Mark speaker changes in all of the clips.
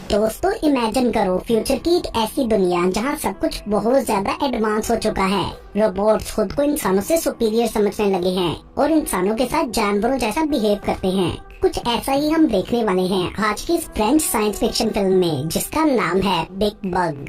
Speaker 1: दोस्तों इमेजिन करो फ्यूचर की एक ऐसी दुनिया जहां सब कुछ बहुत ज्यादा एडवांस हो चुका है। रोबोट्स खुद को इंसानों से सुपीरियर समझने लगे हैं और इंसानों के साथ जानवरों जैसा बिहेव करते हैं। कुछ ऐसा ही हम देखने वाले हैं आज की इस फ्रेंच साइंस फिक्शन फिल्म में, जिसका नाम है बिग बग।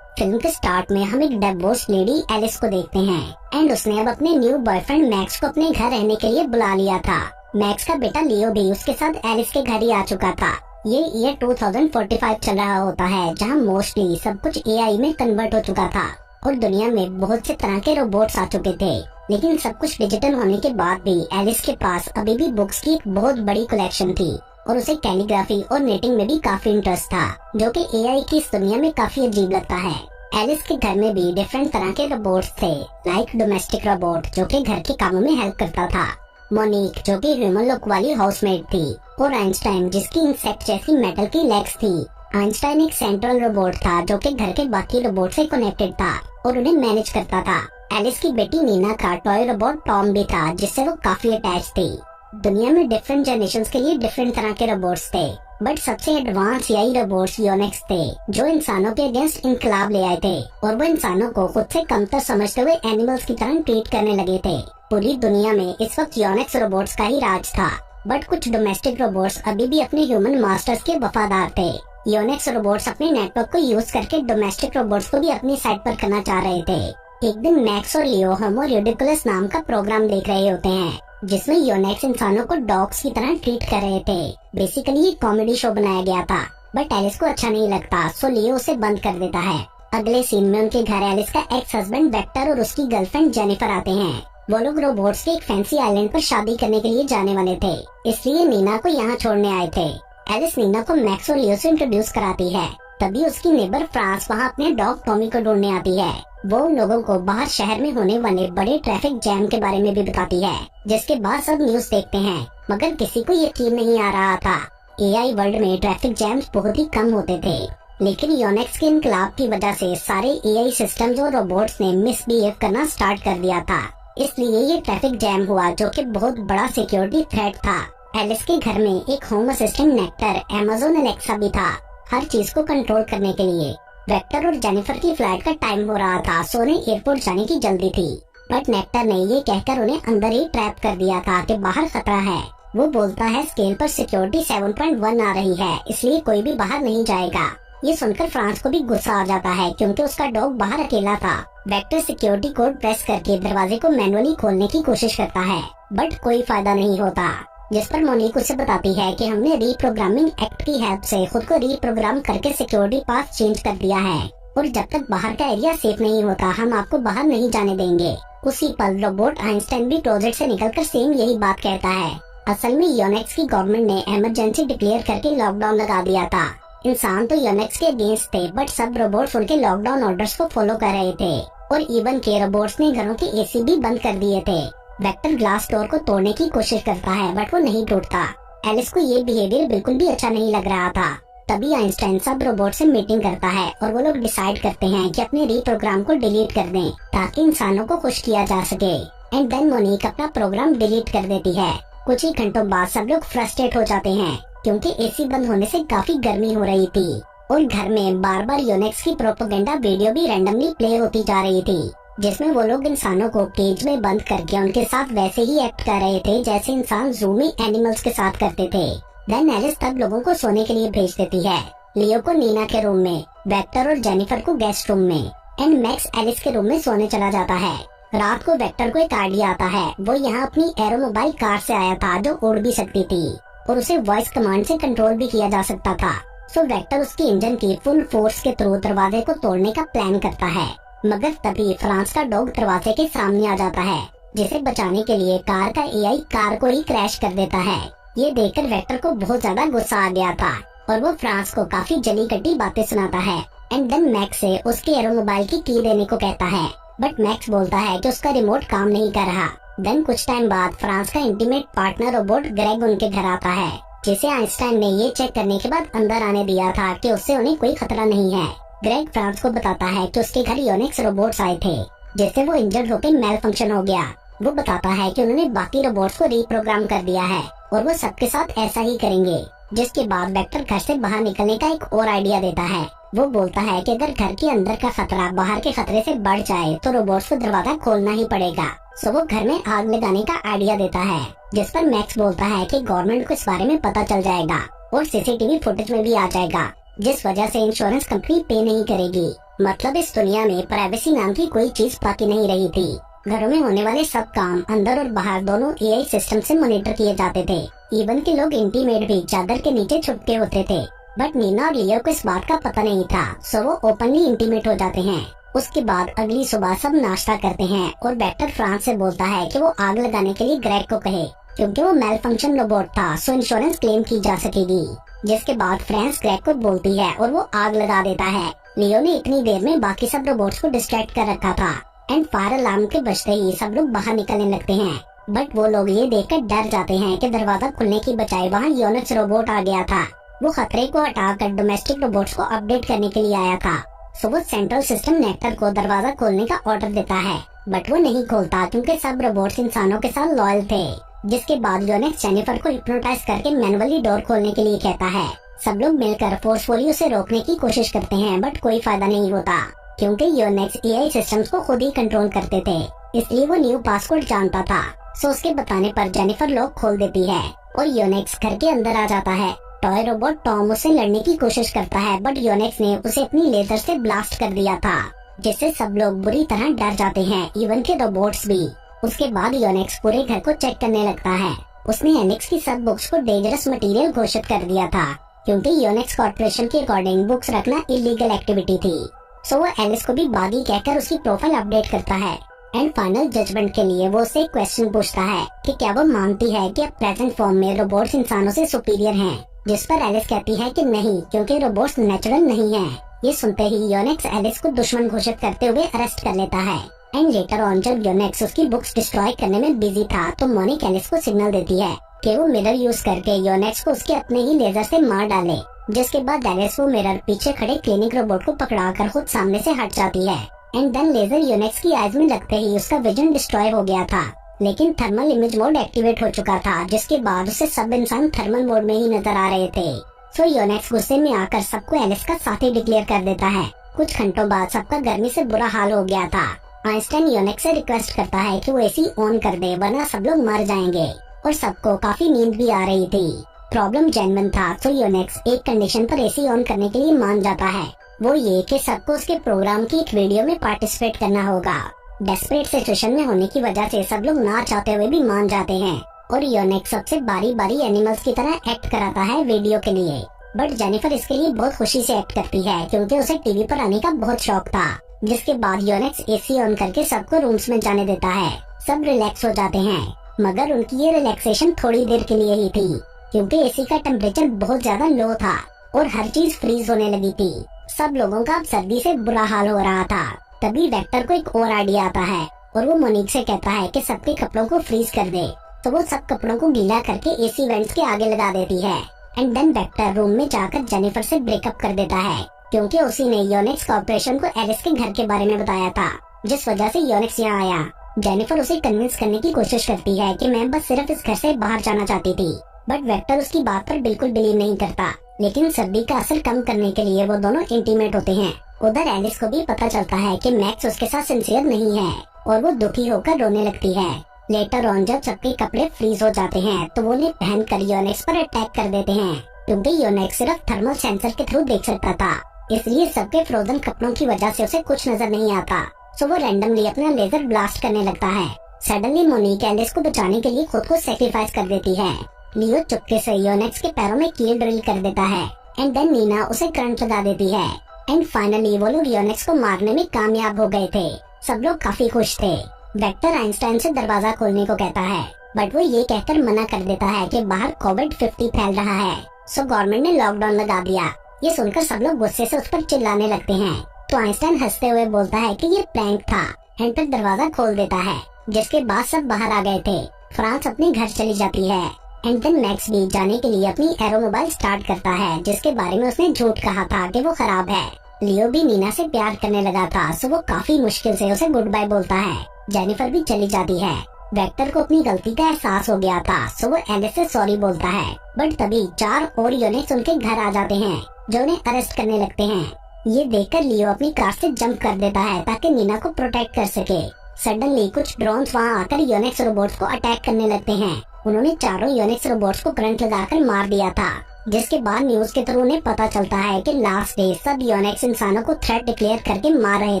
Speaker 1: फिल्म के स्टार्ट में हम एक डिवोर्स लेडी एलिस को देखते हैं एंड उसने अब अपने न्यू बॉयफ्रेंड मैक्स को अपने घर रहने के लिए बुला लिया था। मैक्स का बेटा लियो भी उसके साथ एलिस के घर ही आ चुका था। ये ईयर 2045 चल रहा होता है, जहां मोस्टली सब कुछ एआई में कन्वर्ट हो चुका था और दुनिया में बहुत से तरह के रोबोट्स आ चुके थे। लेकिन सब कुछ डिजिटल होने के बाद भी एलिस के पास अभी भी बुक्स की एक बहुत बड़ी कलेक्शन थी और उसे कैलीग्राफी और नेटिंग में भी काफी इंटरेस्ट था, जो कि एआई की इस दुनिया में काफी अजीब लगता है। एलिस के घर में भी डिफरेंट तरह के रोबोट्स थे, लाइक डोमेस्टिक रोबोट जो कि घर के कामों में हेल्प करता था, मोनिक जो कि ह्यूमन लुक वाली हाउसमेट थी, और आइंस्टाइन जिसकी इंसेक्ट जैसी मेटल की लेग्स थी। आइंस्टाइन एक सेंट्रल रोबोट था जो कि घर के बाकी रोबोट से कनेक्टेड था और उन्हें मैनेज करता था। एलिस की बेटी नीना का टॉय रोबोट टॉम भी था, जिससे वो काफी अटैच थी। दुनिया में डिफरेंट जनरेशंस के लिए डिफरेंट तरह के रोबोट्स थे, बट सबसे एडवांस यही रोबोट्स योनेक्स थे, जो इंसानों के अगेंस्ट इनकलाब ले आए थे और वो इंसानों को खुद से कमतर समझते हुए एनिमल्स की तरह ट्रीट करने लगे थे। पूरी दुनिया में इस वक्त योनेक्स रोबोट्स का ही राज था, बट कुछ डोमेस्टिक रोबोट्स अभी भी अपने ह्यूमन मास्टर्स के वफादार थे। योनेक्स रोबोट्स अपने नेटवर्क को यूज करके डोमेस्टिक रोबोट्स को भी अपनी साइड पर करना चाह रहे थे। एक दिन मैक्स और लियो होमो रिडिकुलस नाम का प्रोग्राम देख रहे होते हैं, जिसमें योनेक्स इंसानों को डॉग्स की तरह ट्रीट कर रहे थे। बेसिकली ये कॉमेडी शो बनाया गया था, बट एलिस को अच्छा नहीं लगता, सो लियो उसे बंद कर देता है। अगले सीन में उनके घर एलिस का एक्स हस्बैंड वेक्टर और उसकी गर्लफ्रेंड जेनिफर आते हैं। वो लोग रोबोट्स के एक फैंसी आइलैंड पर शादी करने के लिए जाने वाले थे, इसलिए नीना को यहाँ छोड़ने आए थे। एलिस नीना को मैक्स और लियो से इंट्रोड्यूस कराती है। तभी उसकी नेबर फ्रांस वहाँ अपने डॉग टॉमी को ढूंढने आती है। वो उन लोगों को बाहर शहर में होने वाले बड़े ट्रैफिक जैम के बारे में भी बताती है, जिसके बाद सब न्यूज देखते हैं, मगर किसी को यकीन नहीं आ रहा था। एआई वर्ल्ड में ट्रैफिक जैम्स बहुत ही कम होते थे, लेकिन योनेक्स के इनकलाब की वजह से सारे एआई सिस्टम्स और रोबोट्स ने मिसबिहेव करना स्टार्ट कर दिया था, इसलिए ये ट्रैफिक जैम हुआ, जो कि बहुत बड़ा सिक्योरिटी थ्रेट था। एलिस के घर में एक home assistant nectar Amazon Alexa भी था, हर चीज को कंट्रोल करने के लिए। वेक्टर और जेनिफर की फ्लाइट का टाइम हो रहा था, सो उन्हें एयरपोर्ट जाने की जल्दी थी, बट नेक्टर ने ये कहकर उन्हें अंदर ही ट्रैप कर दिया था कि बाहर खतरा है। वो बोलता है स्केल पर सिक्योरिटी 7.1 आ रही है, इसलिए कोई भी बाहर नहीं जाएगा। ये सुनकर फ्रांस को भी गुस्सा आ जाता है, क्योंकि उसका डॉग बाहर अकेला था। वेक्टर सिक्योरिटी कोड प्रेस करके दरवाजे को मैनुअली खोलने की कोशिश करता है, बट कोई फायदा नहीं होता, जिस पर मोनिक उसे बताती है कि हमने रीप्रोग्रामिंग एक्ट की हेल्प से खुद को रीप्रोग्राम करके सिक्योरिटी पास चेंज कर दिया है और जब तक बाहर का एरिया सेफ नहीं होता हम आपको बाहर नहीं जाने देंगे। उसी पल रोबोट आइंस्टाइन भी क्लोजेट से निकलकर सेम यही बात कहता है। असल में योनेक्स की गवर्नमेंट ने इमरजेंसी डिक्लेयर करके लॉकडाउन लगा दिया था। इंसान तो योनेक्स के अगेंस्ट थे, बट सब रोबोट्स उनके लॉकडाउन ऑर्डर्स को फॉलो कर रहे थे और इवन के रोबोट्स ने घरों के एसी भी बंद कर दिए थे। वेक्टर ग्लास डोर को तोड़ने की कोशिश करता है, बट वो नहीं टूटता। एलिस को ये बिहेवियर बिल्कुल भी अच्छा नहीं लग रहा था। तभी आइंस्टाइन सब रोबोट से मीटिंग करता है और वो लोग डिसाइड करते हैं कि अपने रीप्रोग्राम को डिलीट कर दें, ताकि इंसानों को खुश किया जा सके। एंड देन मोनिक अपना प्रोग्राम डिलीट कर देती है। कुछ ही घंटों बाद सब लोग फ्रस्ट्रेट हो जाते हैं, क्योंकि एसी बंद होने से काफी गर्मी हो रही थी और घर में बार बार योनेक्स की प्रोपेगेंडा वीडियो भी रैंडमली प्ले होती जा रही थी, जिसमें वो लोग इंसानों को केज में बंद करके उनके साथ वैसे ही एक्ट कर रहे थे जैसे इंसान जू में एनिमल्स के साथ करते थे। देन एलिस तब लोगों को सोने के लिए भेज देती है, लियो को नीना के रूम में, वेक्टर और जेनिफर को गेस्ट रूम में, एंड मैक्स एलिस के रूम में सोने चला जाता है। रात को वेक्टर को एक आइडिया आता है। वो यहाँ अपनी एरोमोबाइल कार से आया था, जो उड़ भी सकती थी और उसे वॉइस कमांड से कंट्रोल भी किया जा सकता था। सो वेक्टर उसकी इंजन की फुल फोर्स के थ्रू दरवाजे को तोड़ने का प्लान करता है, मगर तभी फ्रांस का डॉग दरवाजे के सामने आ जाता है, जिसे बचाने के लिए कार का एआई कार को ही क्रैश कर देता है। ये देखकर वेक्टर को बहुत ज्यादा गुस्सा आ गया था और वो फ्रांस को काफी जली कटी बातें सुनाता है। एंड देन मैक्स से उसके एरोमोबाइल की की देने को कहता है, बट मैक्स बोलता है कि उसका रिमोट काम नहीं कर रहा। देन कुछ टाइम बाद फ्रांस का इंटीमेट पार्टनर रोबोट ग्रेग उनके घर आता है, जिसे आइंस्टाइन ने ये चेक करने के बाद अंदर आने दिया था कि उससे उन्हें कोई खतरा नहीं है। ग्रेग फ्रांस को बताता है कि उसके घर योनेक्स रोबोट्स आए थे, जिससे वो इंजर्ड होकर मेल फंक्शन हो गया वो बताता है कि उन्होंने बाकी रोबोट्स को रिप्रोग्राम कर दिया है और वो सबके साथ ऐसा ही करेंगे। जिसके बाद वेक्टर घर से बाहर निकलने का एक और आइडिया देता है। वो बोलता है कि अगर घर के अंदर का खतरा बाहर के खतरे से बढ़ जाए तो रोबोट्स को दरवाजा खोलना ही पड़ेगा। सो वो घर में आग लगाने का आइडिया देता है, जिस पर मैक्स बोलता है कि गवर्नमेंट को इस बारे में पता चल जाएगा और सीसीटीवी फुटेज में भी आ जाएगा, जिस वजह से इंश्योरेंस कंपनी पे नहीं करेगी। मतलब इस दुनिया में प्राइवेसी नाम की कोई चीज बाकी नहीं रही थी। घरों में होने वाले सब काम अंदर और बाहर दोनों एआई सिस्टम से मॉनिटर किए जाते थे। इवन के लोग इंटीमेट भी चादर के नीचे छुपके होते थे। बट नीना और लियो को इस बात का पता नहीं था, सो वो ओपनली इंटीमेट हो जाते हैं। उसके बाद अगली सुबह सब नाश्ता करते हैं और वेक्टर फ्रांस से बोलता है कि वो आग लगाने के लिए ग्रेग को कहे, क्योंकि वो मेल फंक्शन रोबोट था, सो इंश्योरेंस क्लेम की जा सकेगी। जिसके बाद फ्रांस ग्रेग को बोलती है और वो आग लगा देता है। लियो ने इतनी देर में बाकी सब रोबोट्स को डिस्ट्रैक्ट कर रखा था एंड फायर अलार्म के बजते ही सब लोग बाहर निकलने लगते हैं। बट वो लोग ये देखकर डर जाते हैं कि दरवाजा खुलने की बजाय वहाँ योनिक्स रोबोट आ गया था। वो खतरे को हटाकर डोमेस्टिक रोबोट्स को अपडेट करने के लिए आया था। सो वो सेंट्रल सिस्टम नेक्टर को दरवाजा खोलने का ऑर्डर देता है, बट वो नहीं खोलता क्योंकि सब रोबोट्स इंसानों के साथ लॉयल थे। जिसके बाद योनिक्स जेनिफर को हिप्नोटाइज करके मैनुअली डोर खोलने के लिए कहता है। सब लोग मिलकर फोर्सफुली उसे रोकने की कोशिश करते हैं, बट कोई फायदा नहीं होता क्योंकि योनिक्स एआई सिस्टम्स को खुद ही कंट्रोल करते थे, इसलिए वो न्यू पासवर्ड जानता था। सो उसके बताने पर जेनिफर लॉक खोल देती है और योनिक्स घर के अंदर आ जाता है। टॉय रोबोट टॉम उससे लड़ने की कोशिश करता है, बट योनिक्स ने उसे अपनी लेजर से ब्लास्ट कर दिया था, जिससे सब लोग बुरी तरह डर जाते हैं, इवन के रोबोट्स भी। उसके बाद योनिक्स पूरे घर को चेक करने लगता है। उसने एनिक्स की सब बुक्स को डेंजरस मटेरियल घोषित कर दिया था, क्योंकि योनिक्स कॉर्पोरेशन के अकॉर्डिंग बुक्स रखना इलीगल एक्टिविटी थी। सो वो एलिस को भी बागी कहकर उसकी प्रोफाइल अपडेट करता है एंड फाइनल जजमेंट के लिए वो उससे क्वेश्चन पूछता है कि क्या वो मानती है कि अब प्रेजेंट फॉर्म में रोबोट्स इंसानों से सुपीरियर हैं, जिस पर एलिस कहती है कि नहीं, क्योंकि रोबोट्स नेचुरल नहीं हैं। ये सुनते ही योनिक्स एलिस को दुश्मन घोषित करते हुए अरेस्ट कर लेता है एंड लेटर ऑन जब योनिक्स उसकी बुक्स डिस्ट्रॉय करने में बिजी था तो मोनिक एलिस को सिग्नल देती है कि वो मिरर यूज करके योनिक्स को उसके अपने ही लेजर से मार डाले। जिसके बाद एलिस वो मिरर पीछे खड़े क्लिनिक रोबोट को पकड़ाकर खुद सामने से हट जाती है एंड देन लेजर योनिक्स की आइज में लगते ही उसका विजन डिस्ट्रॉय हो गया था, लेकिन थर्मल इमेज मोड एक्टिवेट हो चुका था, जिसके बाद उसे सब इंसान थर्मल मोड में ही नजर आ रहे थे। सो योनिक्स गुस्से में आकर सबको एलिस का साथी डिक्लेयर कर देता है। कुछ घंटों बाद सबका गर्मी से बुरा हाल हो गया था। आइंस्टाइन योनिक्स से रिक्वेस्ट करता है कि वो एसी ऑन कर दे, वरना सब लोग मर जाएंगे, और सबको काफी नींद भी आ रही थी। प्रॉब्लम जेन्युइन था, तो योनिक्स एक कंडीशन पर एसी ऑन करने के लिए मान जाता है, वो ये कि सबको उसके प्रोग्राम की एक वीडियो में पार्टिसिपेट करना होगा। डेस्परेट सिचुएशन में होने की वजह से सब लोग ना चाहते हुए भी मान जाते हैं और योनिक्स सबसे बारी बारी एनिमल्स की तरह एक्ट कराता है वीडियो के लिए। बट जेनिफर इसके लिए बहुत खुशी से एक्ट करती है क्योंकि उसे टीवी पर आने का बहुत शौक था। जिसके बाद योनिक्स एसी ऑन करके सबको रूम्स में जाने देता है। सब रिलैक्स हो जाते हैं, मगर उनकी ये रिलैक्सेशन थोड़ी देर के लिए ही थी, क्योंकि एसी का टेम्परेचर बहुत ज्यादा लो था और हर चीज फ्रीज होने लगी थी। सब लोगों का अब सर्दी से बुरा हाल हो रहा था। तभी वेक्टर को एक और आइडिया आता है और वो मोनिक से कहता है कि सबके कपड़ों को फ्रीज कर दे। तो वो सब कपड़ों को गीला करके एसी वेंट्स के आगे लगा देती है एंड देन वेक्टर रूम में जाकर जेनिफर से ब्रेकअप कर देता है, क्योंकि उसी ने योनिक्स कॉर्पोरेशन को एलिस के घर के बारे में बताया था, जिस वजह से योनिक्स यहाँ आया। जेनिफर उसे कन्विंस करने की कोशिश करती है कि मैं बस सिर्फ इस घर से बाहर जाना चाहती थी, बट वेक्टर उसकी बात पर बिल्कुल बिलीव नहीं करता। लेकिन सर्दी का असर कम करने के लिए वो दोनों इंटीमेट होते हैं। उधर एलिस को भी पता चलता है कि मैक्स उसके साथ सिंसियर नहीं है और वो दुखी होकर रोने लगती है। लेटर ऑन जब सबके कपड़े फ्रीज हो जाते हैं तो वो उन्हें पहनकर योनिक्स पर अटैक कर देते हैं, क्योंकि योनिक्स सिर्फ थर्मल सेंसर के थ्रू देख सकता था, इसलिए सबके फ्रोजन कपड़ों की वजह से उसे कुछ नजर नहीं आता। सो वो रैंडमली अपना लेजर ब्लास्ट करने लगता है। सडनली मोनिक एलिस को बचाने के लिए खुद को सेक्रीफाइस कर देती है। लियो चुपके से योनिक्स के पैरों में कील ड्रिल कर देता है एंड देन नीना उसे करंट लगा देती है एंड फाइनली वो लोग योनिक्स को मारने में कामयाब हो गए थे। सब लोग काफी खुश थे। वेक्टर आइंस्टाइन से दरवाजा खोलने को कहता है, बट वो ये कहकर मना कर देता है कि बाहर कोविड-50 फैल रहा है, सो गवर्नमेंट ने लॉकडाउन लगा दिया। ये सुनकर सब लोग गुस्से से उस पर चिल्लाने लगते हैं। तो आइंस्टाइन हंसते हुए बोलता है कि ये प्रैंक था एंड फिर दरवाजा खोल देता है, जिसके बाद सब बाहर आ गए थे। फ्रांस अपने घर चली जाती है एंड देन मैक्स भी जाने के लिए अपनी एरोमोबाइल स्टार्ट करता है, जिसके बारे में उसने झूठ कहा था कि वो खराब है। लियो भी नीना से प्यार करने लगा था, सो वो काफी मुश्किल से उसे गुड बाय बोलता है। जेनिफर भी चली जाती है वेक्टर को अपनी गलती का एहसास हो गया था, सो वो एलिस से सॉरी बोलता है। बट तभी 4 और यूनिट्स उनके घर आ जाते हैं जो उन्हें अरेस्ट करने लगते हैं। ये देखकर लियो अपनी कार से जंप कर देता है ताकि नीना को प्रोटेक्ट कर सके। सडनली कुछ ड्रोन्स वहाँ आकर यूनिक्स रोबोट्स को अटैक करने लगते हैं। उन्होंने चारों यूनिक्स रोबोट्स को करंट लगाकर मार दिया था, जिसके बाद न्यूज के थ्रू उन्हें पता चलता है कि लास्ट डे सब यूनिक्स इंसानों को थ्रेट डिक्लेयर करके मार रहे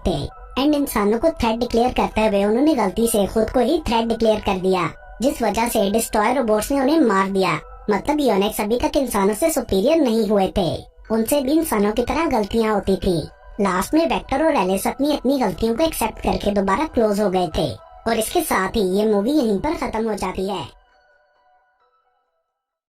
Speaker 1: थे। एंड इंसानों को थ्रेट डिक्लेयर करते हुए उन्होंने गलती से खुद को ही थ्रेट डिक्लेयर कर दिया, जिस वजह से डिस्ट्रॉयर रोबोट्स ने उन्हें मार दिया। मतलब यूनिक्स अभी तक इंसानों से सुपीरियर नहीं हुए थे, उनसे भी इंसानों की तरह गलतियाँ होती थी। लास्ट में वेक्टर और एलिस अपनी अपनी गलतियों को एक्सेप्ट करके दोबारा क्लोज हो गए थे। और इसके साथ ही ये मूवी यहीं पर खत्म हो जाती है।